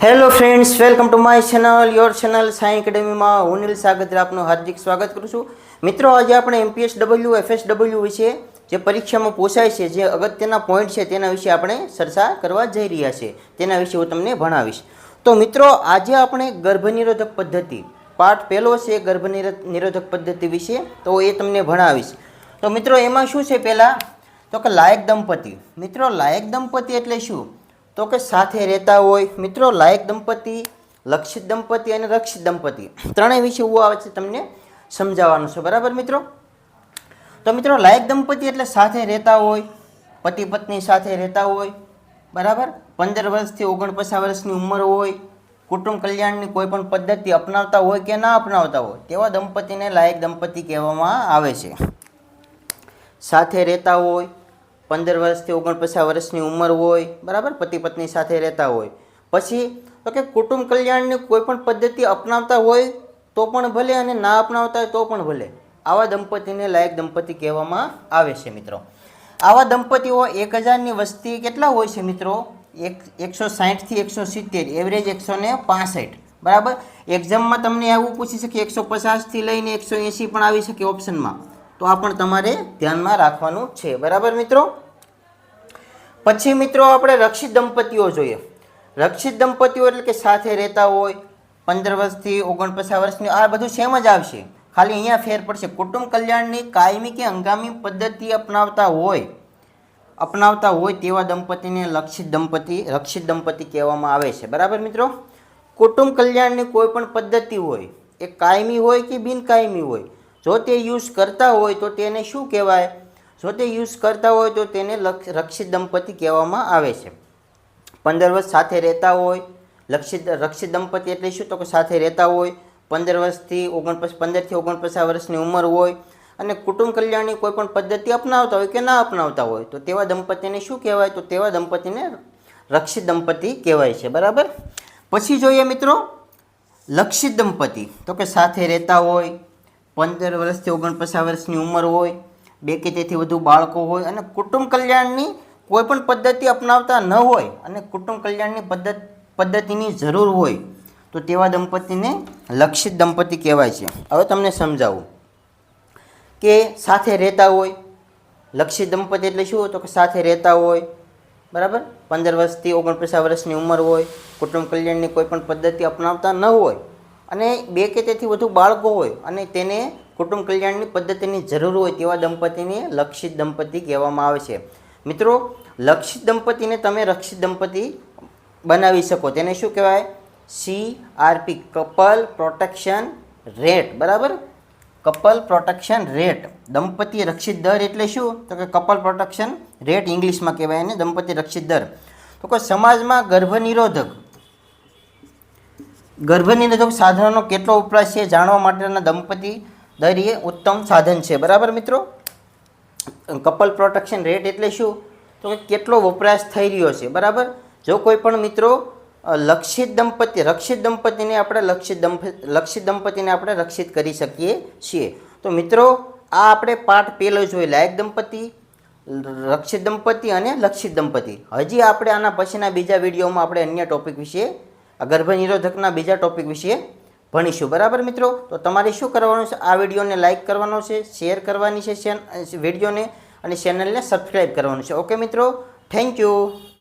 Hello friends, welcome to my channel your channel science એકેડેમીમાં હું નીલ સાગત્રા આપનું હાર્દિક સ્વાગત કરું છું. મિત્રો, આજે આપણે MPSW FSW વિશે જે પરીક્ષામાં પૂછાય છે, જે અગત્યના પોઈન્ટ છે તેના વિશે આપણે ચર્ચા કરવા જઈ રહ્યા છીએ. તેના વિશે હું તમને ભણાવીશ. તો મિત્રો, આજે આપણે ગર્ભનિરોધક પદ્ધતિ પાઠ પહેલો છે ગર્ભનિરોધક પદ્ધતિ વિશે, તો એ તમને ભણાવીશ. તો મિત્રો, એમાં શું છે પહેલાં તો કે લાયક દંપતી. મિત્રો, લાયક દંપતી એટલે શું? તો કે સાથે રહેતા હોય. મિત્રો, લાયક દંપતી, લક્ષિત દંપતી અને રક્ષિત દંપતી ત્રણેય વિશે હું આવે છે તમને સમજાવવાનું છે. બરાબર મિત્રો? તો મિત્રો, લાયક દંપતી એટલે સાથે રહેતા હોય, પતિ પત્ની સાથે રહેતા હોય. બરાબર? 15 વર્ષથી 49 વર્ષની ઉંમર હોય, કુટુંબ કલ્યાણની કોઈ પણ પદ્ધતિ અપનાવતા હોય કે ના અપનાવતા હોય તેવા દંપતીને લાયક દંપતી કહેવામાં આવે છે. સાથે રહેતા હોય, 15 વર્ષથી 49 વર્ષની ઉંમર હોય, બરાબર, પતિ પત્ની સાથે રહેતા હોય. પછી તો કે કુટુંબ કલ્યાણની કોઈ પણ પદ્ધતિ અપનાવતા હોય તો પણ ભલે અને ના અપનાવતા હોય તો પણ ભલે, આવા દંપતીને લાયક દંપતી કહેવામાં આવે છે. મિત્રો, આવા દંપતીઓ 1000ની વસ્તી કેટલા હોય છે મિત્રો? 160 થી 170, એવરેજ 165. બરાબર? એક્ઝામમાં તમને એવું પૂછી શકે 150થી લઈને 180 પણ આવી શકે ઓપ્શનમાં, તો આ પણ તમારે ધ્યાનમાં રાખવાનું છે. બરાબર મિત્રો? પછી મિત્રો, આપણે રક્ષિત દંપતીઓ જોઈએ. રક્ષિત દંપતીઓ એટલે કે સાથે રહેતા હોય, 15 વર્ષથી 49 વર્ષની, આ બધું સેમ જ આવશે, ખાલી અહીંયા ફેર પડશે. કુટુંબ કલ્યાણની કાયમી કે હંગામી પદ્ધતિ અપનાવતા હોય તેવા દંપતીને રક્ષિત દંપતી કહેવામાં આવે છે. બરાબર મિત્રો? કુટુંબ કલ્યાણની કોઈ પણ પદ્ધતિ હોય, એ કાયમી હોય કે બિનકાયમી હોય, જો તે યુઝ કરતા હોય તો તેને શું કહેવાય? જો તે યુઝ કરતા હોય તો તેને રક્ષિત દંપતી કહેવામાં આવે છે. 15 વર્ષ સાથે રહેતા હોય, રક્ષિત દંપતી એટલે શું? તો કે સાથે રહેતા હોય, 15 થી 49 વર્ષની ઉંમર હોય અને કુટુંબ કલ્યાણની કોઈ પણ પદ્ધતિ અપનાવતા હોય કે ના અપનાવતા હોય તો તેવા દંપતીને શું કહેવાય? તો તેવા દંપતીને રક્ષિત દંપતી કહેવાય છે. બરાબર? પછી જોઈએ મિત્રો, લક્ષિત દંપતી. તો કે સાથે રહેતા હોય, 15 વર્ષથી 49 વર્ષની ઉંમર હોય, 2 કે તેથી વધુ બાળકો હોય અને કુટુંબ કલ્યાણની કોઈ પણ પદ્ધતિ અપનાવતા ન હોય અને કુટુંબ કલ્યાણની પદ્ધતિની જરૂર હોય તો તેવા દંપતીને લક્ષિત દંપતી કહેવાય છે. હવે તમને સમજાવું કે સાથે રહેતા હોય, લક્ષિત દંપતી એટલે શું? તો કે સાથે રહેતા હોય, બરાબર, 15 વર્ષથી 49 વર્ષની ઉંમર હોય, કુટુંબ કલ્યાણની કોઈ પણ પદ્ધતિ અપનાવતા ન હોય અને 2 કે તેથી વધુ બાળકો હોય અને તેને કુટુંબ કલ્યાણની પદ્ધતિની જરૂર હોય તેવા દંપતીને લક્ષિત દંપતી કહેવામાં આવે છે. મિત્રો, લક્ષિત દંપતીને તમે રક્ષિત દંપતી બનાવી શકો. તેને શું કહેવાય? CRP, couple protection rate. બરાબર? Couple protection rate. દંપતી રક્ષિત દર એટલે શું? તો કે કપલ પ્રોટેક્શન રેટ ઇંગ્લિશમાં કહેવાય એને દંપતી રક્ષિત દર. તો કે સમાજમાં ગર્ભનિરોધક સાધનોનો કેટલો વપરાશ છે જાણવા માટેના દંપતી દર એ ઉત્તમ સાધન છે. બરાબર મિત્રો? કપલ પ્રોટેક્શન રેટ એટલે શું? તો કે કેટલો વપરાશ થઈ રહ્યો છે. બરાબર? જો કોઈ પણ મિત્રો રક્ષિત દંપતીને આપણે રક્ષિત કરી શકીએ છીએ. તો મિત્રો, આ આપણે પાઠ પહેલો જોઈએ, લાયક દંપતી, રક્ષિત દંપતી અને લક્ષિત દંપતી. હજી આપણે આના પછીના બીજા વિડીયોમાં આપણે અન્ય ટોપિક વિશે, ગર્ભનિરોધકના બીજા ટોપિક વિશે ભણીશું. બરાબર મિત્રો? તો તમારે શું કરવાનું છે? આ વિડીયોને લાઇક કરવાનો છે, શેર કરવાની છે વિડીયોને, અને ચેનલને સબસ્ક્રાઈબ કરવાનું છે. ઓકે મિત્રો, થેન્ક યુ.